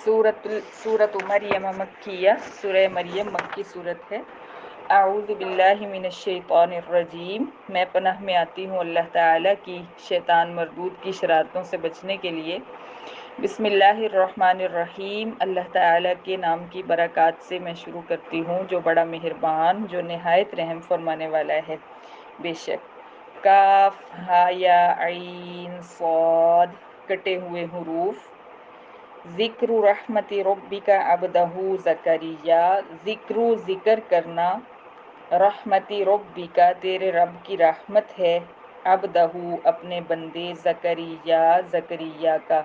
سورۃ مریم مکیہ، سورہ مریم مکی صورت ہے۔ اعوذ باللہ من الشیطان الرجیم، میں پناہ میں آتی ہوں اللہ تعالیٰ کی شیطان مردود کی شرارتوں سے بچنے کے لیے۔ بسم اللہ الرحمن الرحیم، اللہ تعالیٰ کے نام کی برکات سے میں شروع کرتی ہوں جو بڑا مہربان، جو نہایت رحم فرمانے والا ہے۔ بے شک کاف ہا یا عین صاد، کٹے ہوئے حروف۔ ذکر رحمت ربک عبدہ زکریا، ذکر کرنا، رحمت ربک تیرے رب کی رحمت ہے، عبدہ اپنے بندے، زکریا کا،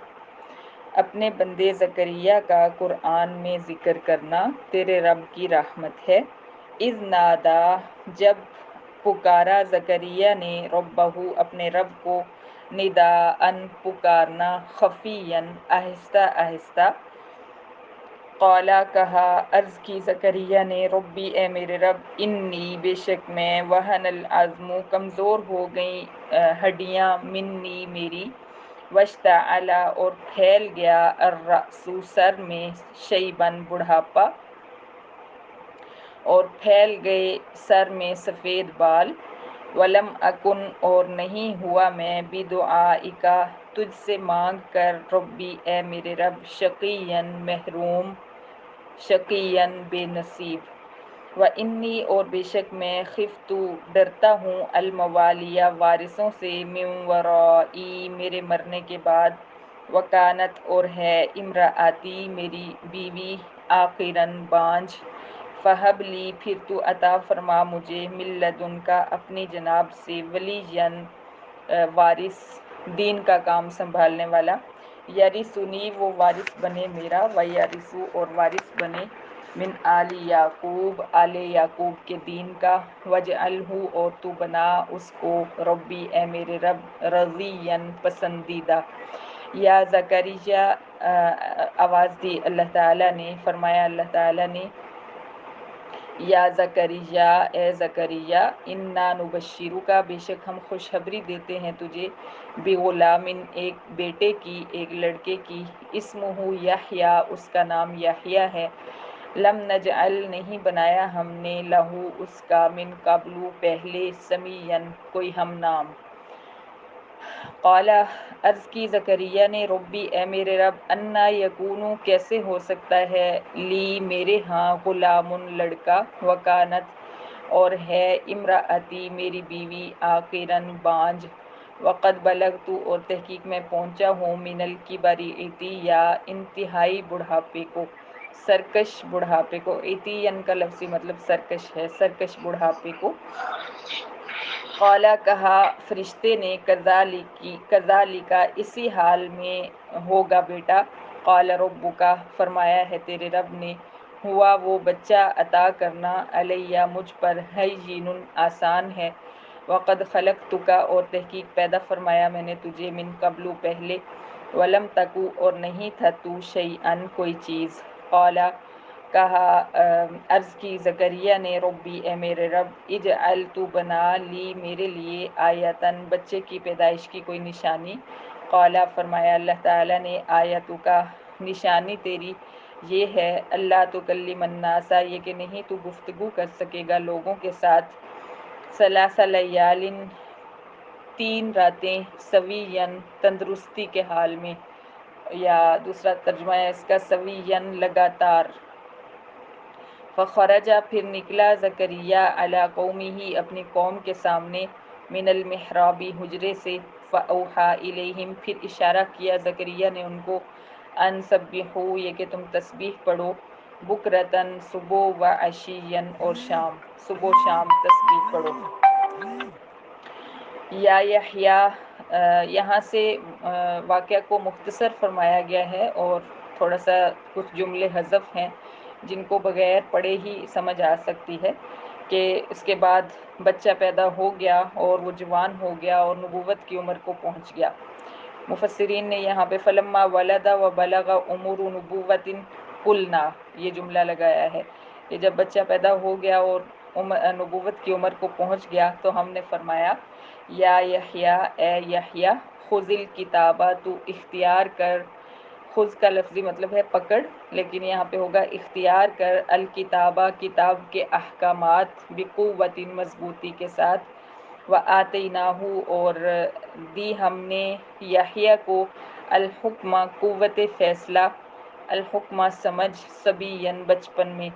اپنے بندے زکریا کا قرآن میں ذکر کرنا تیرے رب کی رحمت ہے۔ اذ نادا، جب پکارا زکریا نے، ربہ اپنے رب کو، نداءً پکارنا، خفیًا آہستہ آہستہ، قالا کہا، عرض کی زکریا نے، ربی اے میرے رب، انی بے شک میں، وہن العظم کمزور ہو گئیں ہڈیاں، منی میری، واشتعل اور پھیل گیا، الرأس سر میں، شیباً بڑھاپا، اور پھیل گئے سر میں سفید بال، ولم اکن اور نہیں ہوا میں، بدعائک تجھ سے مانگ کر، ربی اے میرے رب، شقیًا محروم، شقیًا بے نصیب، وانی اور بے شک میں، خفت ڈرتا ہوں، الموالیہ وارثوں سے، من ورائی میرے مرنے کے بعد، وکانت اور ہے، امراتی میری بیوی، عاقراً بانجھ، فہب لی پھر تو عطا فرما مجھے، من لدنک اپنی جناب سے، ولیًّ وارث، دین کا کام سنبھالنے والا، یرثنی وہ وارث بنے میرا، ویرث اور وارث بنے، من آل یعقوب آل یعقوب کے دین کا، واجعلہ اور تو بنا اس کو، ربی اے میرے رب، رضیًّ پسندیدہ۔ یا زکریا، آواز دی اللہ تعالیٰ نے، فرمایا اللہ تعالیٰ نے، یا زکریا اے زکریا، انا نبشرک بے شک ہم خوشخبری دیتے ہیں تجھے، بغلام ایک بیٹے کی، ایک لڑکے کی، اسمہ یحییٰ اس کا نام یحییٰ ہے، لم نجعل نہیں بنایا ہم نے، لہو اس کا، من قبل پہلے، سمیًّا کوئی ہم نام۔ قالا عرض کی زکریا نے، ربی اے میرے رب، انا یکون کیسے ہو سکتا ہے، لی میرے ہاں، غلام لڑکا، وکانت اور ہے، امراتی میری بیوی، عاقراً بانجھ، وقد بلغت اور تحقیق میں پہنچا ہوں، من الکبر عتیٰ انتہائی بڑھاپے کو، سرکش بڑھاپے کو، عتیٰ کا لفظی مطلب سرکش ہے، سرکش بڑھاپے کو۔ قالا کہا فرشتے نے، کذالک اسی حال میں ہوگا بیٹا، قال ربک فرمایا ہے تیرے رب نے، ہوا وہ بچہ عطا کرنا، علیہ مجھ پر، ہین آسان ہے، وقد خلقتک اور تحقیق پیدا فرمایا میں نے تجھے، من قبل پہلے، ولم تک اور نہیں تھا تو، شیئاً کوئی چیز۔ قالا کہا عرض کی زکریا نے، ربی اے میرے رب، اجعل تو بنا، لی میرے لیے، آیتاً بچے کی پیدائش کی کوئی نشانی، قالا فرمایا اللہ تعالیٰ نے، آیتک نشانی تیری یہ ہے، اللہ تکلم الناس یہ کہ نہیں تو گفتگو کر سکے گا لوگوں کے ساتھ، ثلاث لیال 3 راتیں، سویًّا تندرستی کے حال میں، یا دوسرا ترجمہ ہے اس کا، سویًّا لگاتار۔ فخرج پھر نکلا زکریا، علی قومہ اپنی قوم کے سامنے، من المحراب حجرے سے، فاوحی الیہم پھر اشارہ کیا زکریا نے ان کو، ان سبحوا یہ کہ تم تسبیح پڑھو، بکرتاً صبح، وعشیاً اور شام، صبح و شام تسبیح پڑھو۔ یا یحییٰ، یہاں سے واقعہ کو مختصر فرمایا گیا ہے اور تھوڑا سا کچھ جملے حذف ہیں جن کو بغیر پڑھے ہی سمجھ آ سکتی ہے، کہ اس کے بعد بچہ پیدا ہو گیا اور وہ جوان ہو گیا اور نبوت کی عمر کو پہنچ گیا۔ مفسرین نے یہاں پہ فلما ولد وبلغ عمر نبوۃ قلنا یہ جملہ لگایا ہے کہ جب بچہ پیدا ہو گیا اور نبوت کی عمر کو پہنچ گیا تو ہم نے فرمایا، یا یحییٰ اے یحییٰ، خذ الکتاب تو اختیار کر، خذ کا لفظی مطلب ہے پکڑ، لیکن یہاں پہ ہوگا اختیار کر، الکتابہ کتاب کے احکامات، بقوت مضبوطی کے ساتھ، وآتیناہ اور دی ہم نے یحییٰ کو، الحکمہ قوت فیصلہ، الحکمہ سمجھ، صبیًا بچپن میں،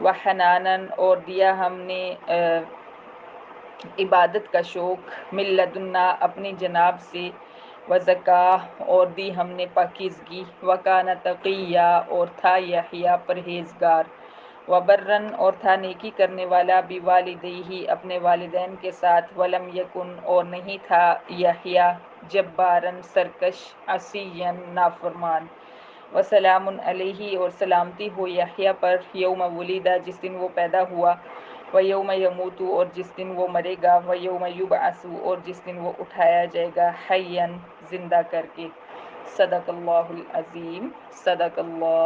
وحناناً اور دیا ہم نے عبادت کا شوق، من لدنا اپنی جناب سے، وزکاہ اور دی ہم نے پاکیزگی، وکان تقیہ اور تھا یحییٰ پرہیزگار، وبرن اور تھا نیکی کرنے والا، بوالدیہ اپنے والدین کے ساتھ، ولم یکن اور نہیں تھا یحییٰ جبارن سرکش، عصیًا نافرمان، وسلام علیہ اور سلامتی ہو یحییٰ پر، یوم ولدہ جس دن وہ پیدا ہوا، ویوم یموت اور جس دن وہ مرے گا، ویوم یبعث اور جس دن وہ اٹھایا جائے گا، حیًّا زندہ کر کے۔ صدق اللہ العظیم، صدق اللہ